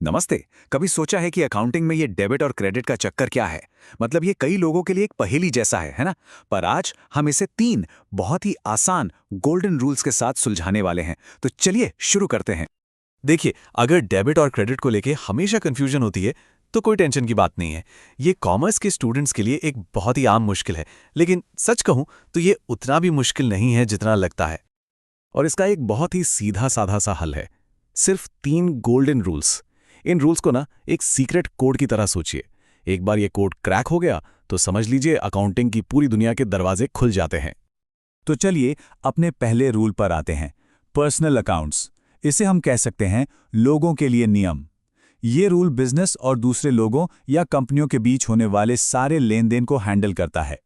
नमस्ते। कभी सोचा है कि अकाउंटिंग में ये डेबिट और क्रेडिट का चक्कर क्या है? मतलब ये कई लोगों के लिए एक पहेली जैसा है ना? पर आज हम इसे 3 बहुत ही आसान गोल्डन रूल्स के साथ सुलझाने वाले हैं। तो चलिए शुरू करते हैं। देखिए, अगर डेबिट और क्रेडिट को लेके हमेशा कंफ्यूजन होती है, तो कोई टेंशन की बात नहीं है। ये कॉमर्स के स्टूडेंट्स के लिए एक बहुत ही आम मुश्किल है, लेकिन सच कहूं तो ये उतना भी मुश्किल नहीं है जितना लगता है। और इसका एक बहुत ही सीधा साधा सा हल है। सिर्फ 3 गोल्डन रूल्स। इन रूल्स को ना एक सीक्रेट कोड की तरह सोचिए। एक बार ये कोड क्रैक हो गया तो समझ लीजिए अकाउंटिंग की पूरी दुनिया के दरवाजे खुल जाते हैं। तो चलिए अपने पहले रूल पर आते हैं। Personal accounts. इसे हम कह सकते हैं लोगों के लिए नियम। ये रूल बिजनेस और दूसरे लोगों या कंपनियों के बीच होने वाले सारे लेन देन को हैंडल करता है।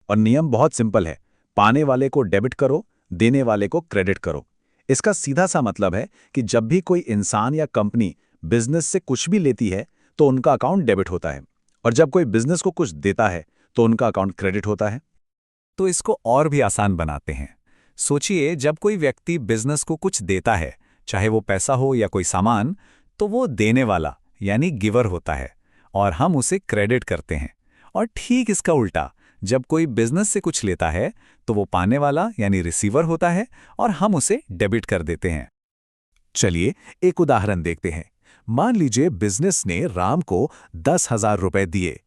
और नियम बहुत सिंपल है। पाने वाले को डेबिट करो, देने वाले को क्रेडिट करो। इसका सीधा सा मतलब है कि जब भी कोई इंसान या कंपनी बिजनेस से कुछ भी लेती है तो उनका अकाउंट डेबिट होता है, और जब कोई बिजनेस को कुछ देता है तो उनका अकाउंट क्रेडिट होता है। तो इसको और भी आसान बनाते हैं। सोचिए, जब कोई व्यक्ति बिजनेस को कुछ देता है, चाहे वो पैसा हो या कोई सामान, तो वो देने वाला यानी गिवर होता है और हम उसे क्रेडिट करते हैं। और ठीक इसका उल्टा, जब कोई बिजनेस से कुछ लेता है तो वो पाने वाला यानी रिसीवर होता है और हम उसे डेबिट कर देते हैं। चलिए एक उदाहरण देखते हैं। मान लीजिए बिजनेस ने राम को 10,000 रुपए दिए।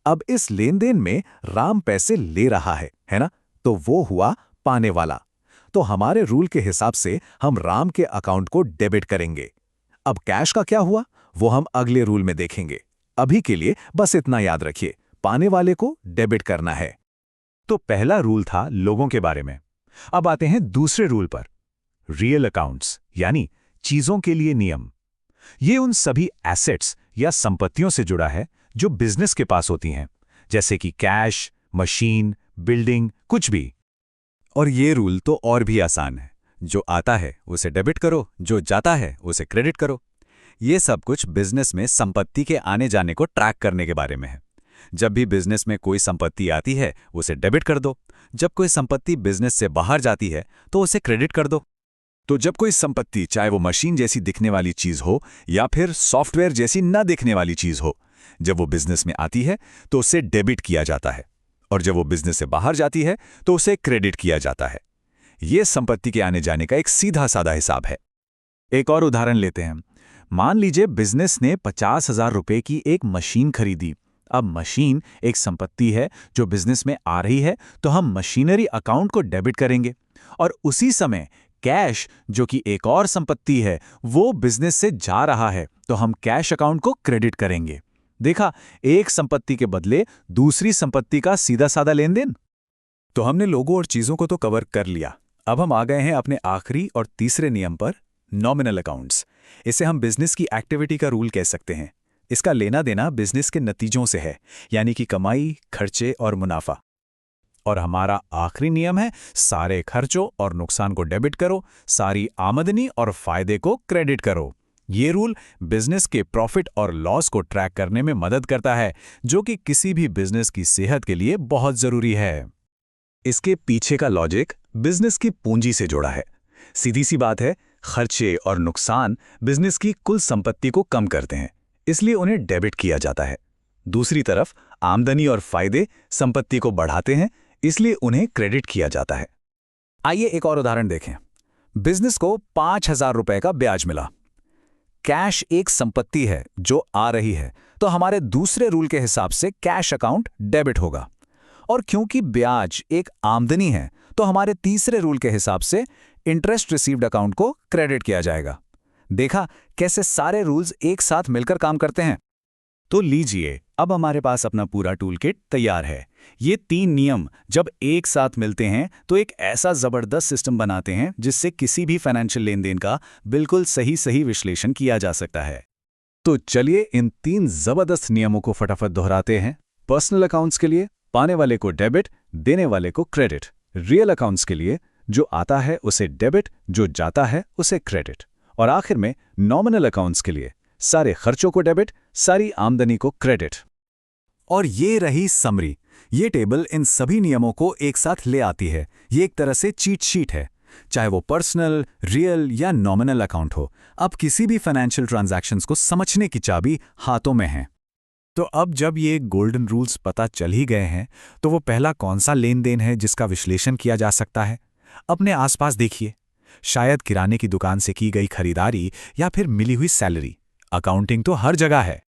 अब इस लेन देन में राम पैसे ले रहा है ना? तो वो हुआ पाने वाला। तो हमारे रूल के हिसाब से हम राम के अकाउंट को डेबिट करेंगे। अब कैश का क्या हुआ, वो हम अगले रूल में देखेंगे। अभी के लिए बस इतना याद रखिए, पाने वाले को डेबिट करना है। तो पहला रूल था लोगों के बारे में। अब आते हैं दूसरे रूल पर। रियल अकाउंट्स यानी चीजों के लिए नियम। ये उन सभी एसेट्स या संपत्तियों से जुड़ा है जो बिजनेस के पास होती हैं, जैसे कि कैश, मशीन, बिल्डिंग, कुछ भी। और ये रूल तो और भी आसान है। जो आता है उसे डेबिट करो, जो जाता है उसे क्रेडिट करो। ये सब कुछ बिजनेस में संपत्ति के आने जाने को ट्रैक करने के बारे में है। जब भी बिजनेस में कोई संपत्ति आती है उसे डेबिट कर दो। जब कोई संपत्ति बिजनेस से बाहर जाती है तो उसे क्रेडिट कर दो। तो जब कोई संपत्ति, चाहे वो मशीन जैसी दिखने वाली चीज हो या फिर सॉफ्टवेयर जैसी ना दिखने वाली चीज हो, जब वो बिजनेस में आती है तो उसे डेबिट किया जाता है, और जब वो बिजनेस से बाहर जाती है तो उसे क्रेडिट किया जाता है। ये संपत्ति के आने जाने का एक सीधा साधा हिसाब है। एक और उदाहरण लेते हैं। मान लीजिए बिजनेस ने 50,000 रुपए की एक मशीन खरीदी। अब मशीन एक संपत्ति है जो बिजनेस में आ रही है, तो हम मशीनरी अकाउंट को डेबिट करेंगे। और उसी समय कैश, जो कि एक और संपत्ति है, वो बिजनेस से जा रहा है, तो हम कैश अकाउंट को क्रेडिट करेंगे। देखा, एक संपत्ति के बदले दूसरी संपत्ति का सीधा साधा लेन देन। तो हमने लोगों और चीजों को तो कवर कर लिया। अब हम आ गए हैं अपने आखिरी और तीसरे नियम पर, नॉमिनल अकाउंट्स। इसे हम बिजनेस की एक्टिविटी का रूल कह सकते हैं। इसका लेना देना बिजनेस के नतीजों से है, यानी कि कमाई, खर्चे और मुनाफा। और हमारा आखिरी नियम है, सारे खर्चों और नुकसान को डेबिट करो, सारी आमदनी और फायदे को क्रेडिट करो। ये रूल बिजनेस के प्रॉफिट और लॉस को ट्रैक करने में मदद करता है, जो कि किसी भी बिजनेस की सेहत के लिए बहुत जरूरी है। इसके पीछे का लॉजिक बिजनेस की पूंजी से जुड़ा है। सीधी सी बात है, खर्चे और नुकसान बिजनेस की कुल संपत्ति को कम करते हैं, इसलिए उन्हें डेबिट किया जाता है। दूसरी तरफ आमदनी और फायदे संपत्ति को बढ़ाते हैं, इसलिए उन्हें क्रेडिट किया जाता है। आइए एक और उदाहरण देखें। बिजनेस को 5,000 रुपए का ब्याज मिला। कैश एक संपत्ति है जो आ रही है, तो हमारे दूसरे रूल के हिसाब से कैश अकाउंट डेबिट होगा। और क्योंकि ब्याज एक आमदनी है, तो हमारे तीसरे रूल के हिसाब से इंटरेस्ट रिसीव्ड अकाउंट को क्रेडिट किया जाएगा। देखा कैसे सारे रूल्स एक साथ मिलकर काम करते हैं। तो लीजिए, अब हमारे पास अपना पूरा टूलकिट तैयार है। ये 3 नियम जब एक साथ मिलते हैं तो एक ऐसा जबरदस्त सिस्टम बनाते हैं जिससे किसी भी फाइनेंशियल लेन देन का बिल्कुल सही विश्लेषण किया जा सकता है। तो चलिए इन 3 जबरदस्त नियमों को फटाफट दोहराते हैं। पर्सनल अकाउंट्स के लिए पाने वाले को डेबिट, देने वाले को क्रेडिट। रियल अकाउंट्स के लिए जो आता है उसे डेबिट, जो जाता है उसे क्रेडिट। और आखिर में नॉमिनल अकाउंट्स के लिए सारे खर्चों को डेबिट, सारी आमदनी को क्रेडिट। और ये रही समरी। ये टेबल इन सभी नियमों को एक साथ ले आती है। ये एक तरह से चीट शीट है। चाहे वो पर्सनल, रियल या नॉमिनल अकाउंट हो। अब किसी भी फाइनेंशियल ट्रांजैक्शंस को समझने की चाबी हाथों में है। तो अब जब ये गोल्डन रूल्स पता चल ही गए हैं, तो वो पहला कौन सा लेन देन है जिसका विश्लेषण किया जा सकता है? अपने आसपास देखिए, शायद किराने की दुकान से की गई खरीदारी या फिर मिली हुई सैलरी। अकाउंटिंग तो हर जगह है।